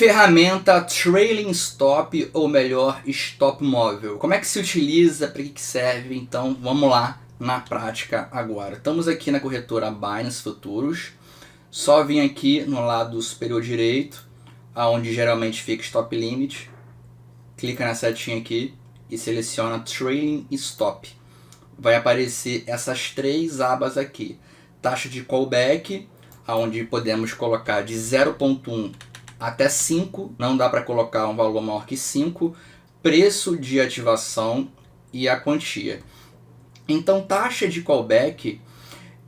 Ferramenta Trailing Stop, ou melhor, Stop Móvel. Como é que se utiliza, para que serve? Então vamos lá na prática agora. Estamos aqui na corretora Binance Futuros. Só vim aqui no lado superior direito, onde geralmente fica Stop Limit. Clica na setinha aqui e seleciona Trailing Stop. Vai aparecer essas três abas aqui. Taxa de callback, onde podemos colocar de 0,1 até 5, não dá para colocar um valor maior que 5, preço de ativação e a quantia. Então, taxa de callback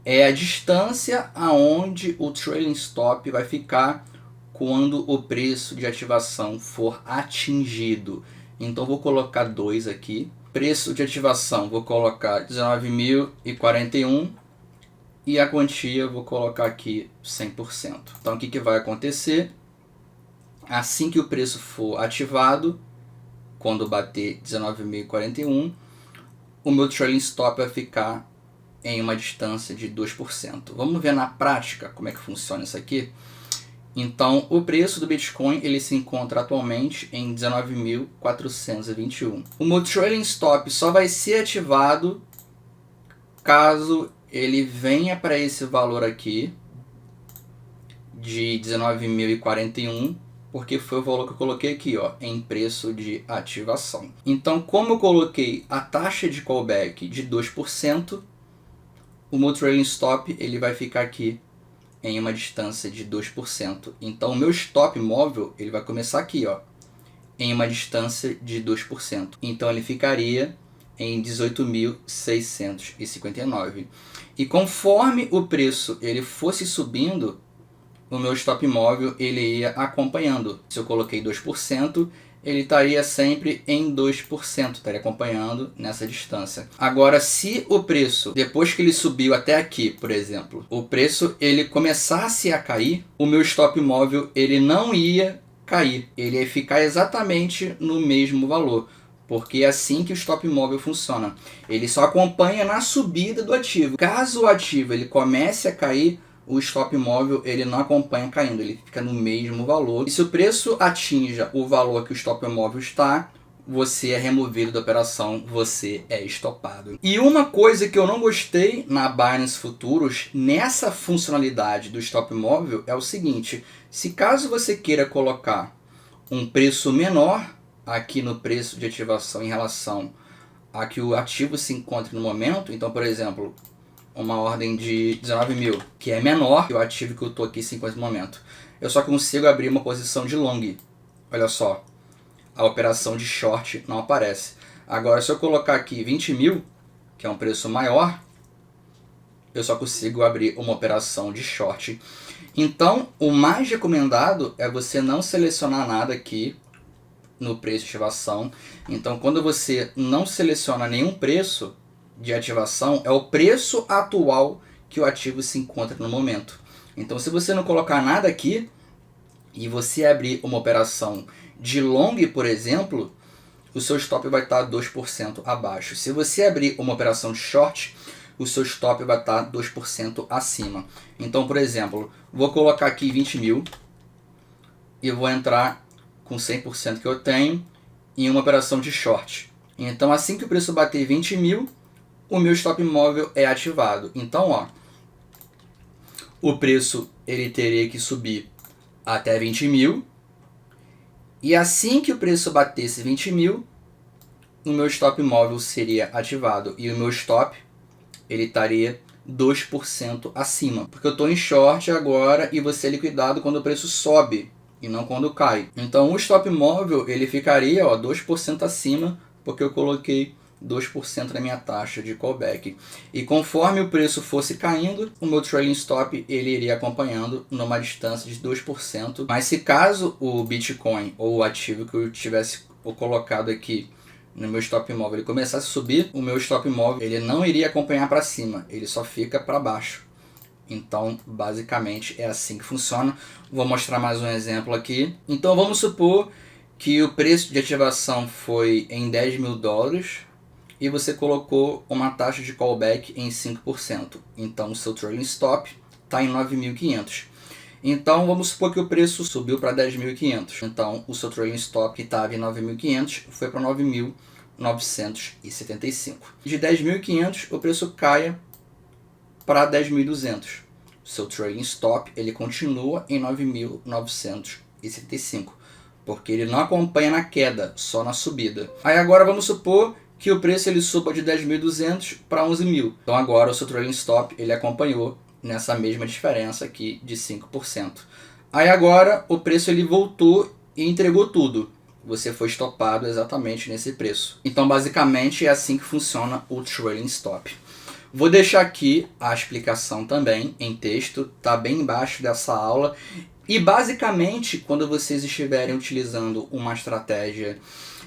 é a distância aonde o trailing stop vai ficar quando o preço de ativação for atingido. Então, vou colocar 2 aqui. Preço de ativação, vou colocar 19.041 e a quantia vou colocar aqui 100%. Então, o que vai acontecer? Assim que o preço for ativado, quando bater 19.041, o meu trailing stop vai ficar em uma distância de 2%. Vamos ver na prática como é que funciona isso aqui? Então, o preço do Bitcoin ele se encontra atualmente em 19.421. O meu trailing stop só vai ser ativado caso ele venha para esse valor aqui de 19.041, porque foi o valor que eu coloquei aqui, ó, em preço de ativação. Então, como eu coloquei a taxa de callback de 2%, o meu trailing stop ele vai ficar aqui em uma distância de 2%. Então, o meu stop móvel ele vai começar aqui, ó, em uma distância de 2%. Então, ele ficaria em 18.659. E conforme o preço ele fosse subindo, o meu stop móvel ele ia acompanhando. Se eu coloquei 2%, ele estaria sempre em 2%, estaria acompanhando nessa distância. Agora, se o preço, depois que ele subiu até aqui, por exemplo, o preço ele começasse a cair, o meu stop móvel ele não ia cair, ele ia ficar exatamente no mesmo valor. Porque é assim que o stop móvel funciona. Ele só acompanha na subida do ativo. Caso o ativo ele comece a cair, o stop móvel ele não acompanha caindo, ele fica no mesmo valor. E se o preço atinja o valor que o stop móvel está, você é removido da operação, você é estopado. E uma coisa que eu não gostei na Binance Futuros, nessa funcionalidade do stop móvel, é o seguinte: se caso você queira colocar um preço menor aqui no preço de ativação em relação a que o ativo se encontre no momento, então, por exemplo, uma ordem de 19.000, que é menor que o ativo que eu estou aqui se encontra no momento, eu só consigo abrir uma posição de long. Olha só, a operação de short não aparece. Agora, se eu colocar aqui 20.000, que é um preço maior, eu só consigo abrir uma operação de short. Então, o mais recomendado é você não selecionar nada aqui no preço de ativação. Então, quando você não seleciona nenhum preço de ativação, é o preço atual que o ativo se encontra no momento. Então, se você não colocar nada aqui e você abrir uma operação de long, por exemplo, o seu stop vai estar 2% abaixo. Se você abrir uma operação de short, o seu stop vai estar 2% acima. Então, por exemplo, vou colocar aqui 20.000 e vou entrar com 100% que eu tenho em uma operação de short. Então, assim que o preço bater 20.000, o meu stop móvel é ativado. Então, ó, o preço ele teria que subir até 20.000. E assim que o preço batesse 20.000, o meu stop móvel seria ativado. E o meu stop ele estaria 2% acima. Porque eu estou em short agora e você é liquidado quando o preço sobe e não quando cai. Então, o stop móvel ele ficaria, ó, 2% acima, porque eu coloquei 2% na minha taxa de callback. E conforme o preço fosse caindo, o meu trailing stop ele iria acompanhando numa distância de 2%. Mas se caso o Bitcoin ou o ativo que eu tivesse colocado aqui no meu stop móvel ele começasse a subir, o meu stop móvel ele não iria acompanhar para cima, ele só fica para baixo. Então, basicamente, é assim que funciona. Vou mostrar mais um exemplo aqui. Então, vamos supor que o preço de ativação foi em $10.000 e você colocou uma taxa de callback em 5%. Então, o seu trailing stop está em 9.500. Então vamos supor que o preço subiu para 10.500. Então o seu trailing stop que estava em 9.500 foi para 9.975. De 10.500 o preço cai para 10.200. O seu trailing stop ele continua em 9.975, porque ele não acompanha na queda, só na subida. Aí agora vamos supor que o preço ele suba de 10.200 para 11.000. Então agora o seu trailing stop ele acompanhou nessa mesma diferença aqui de 5%. Aí agora o preço ele voltou e entregou tudo. Você foi stopado exatamente nesse preço. Então basicamente é assim que funciona o trailing stop. Vou deixar aqui a explicação também em texto, tá bem embaixo dessa aula. E basicamente, quando vocês estiverem utilizando uma estratégia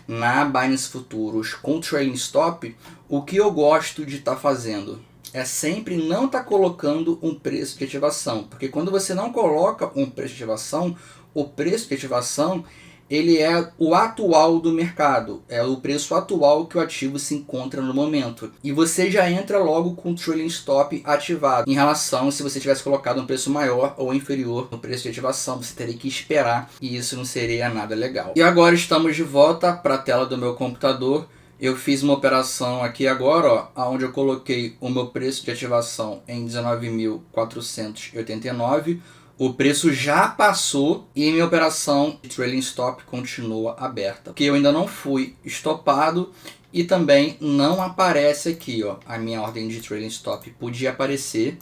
na Binance Futuros com trailing stop, o que eu gosto de estar fazendo é sempre não estar colocando um preço de ativação, porque quando você não coloca um preço de ativação, o preço de ativação ele é o atual do mercado, é o preço atual que o ativo se encontra no momento. E você já entra logo com o trailing stop ativado. Em relação se você tivesse colocado um preço maior ou inferior no preço de ativação, você teria que esperar e isso não seria nada legal. E agora estamos de volta para a tela do meu computador. Eu fiz uma operação aqui agora, ó, onde eu coloquei o meu preço de ativação em 19.489. O preço já passou e minha operação de trailing stop continua aberta. Porque eu ainda não fui estopado e também não aparece aqui, ó, a minha ordem de trailing stop. Podia aparecer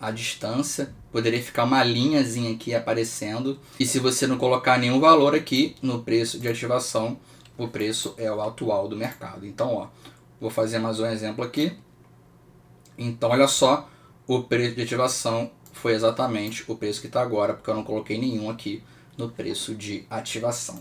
a distância, poderia ficar uma linhazinha aqui aparecendo. E se você não colocar nenhum valor aqui no preço de ativação, o preço é o atual do mercado. Então, ó, vou fazer mais um exemplo aqui. Então, olha só, o preço de ativação foi exatamente o preço que está agora, porque eu não coloquei nenhum aqui no preço de ativação.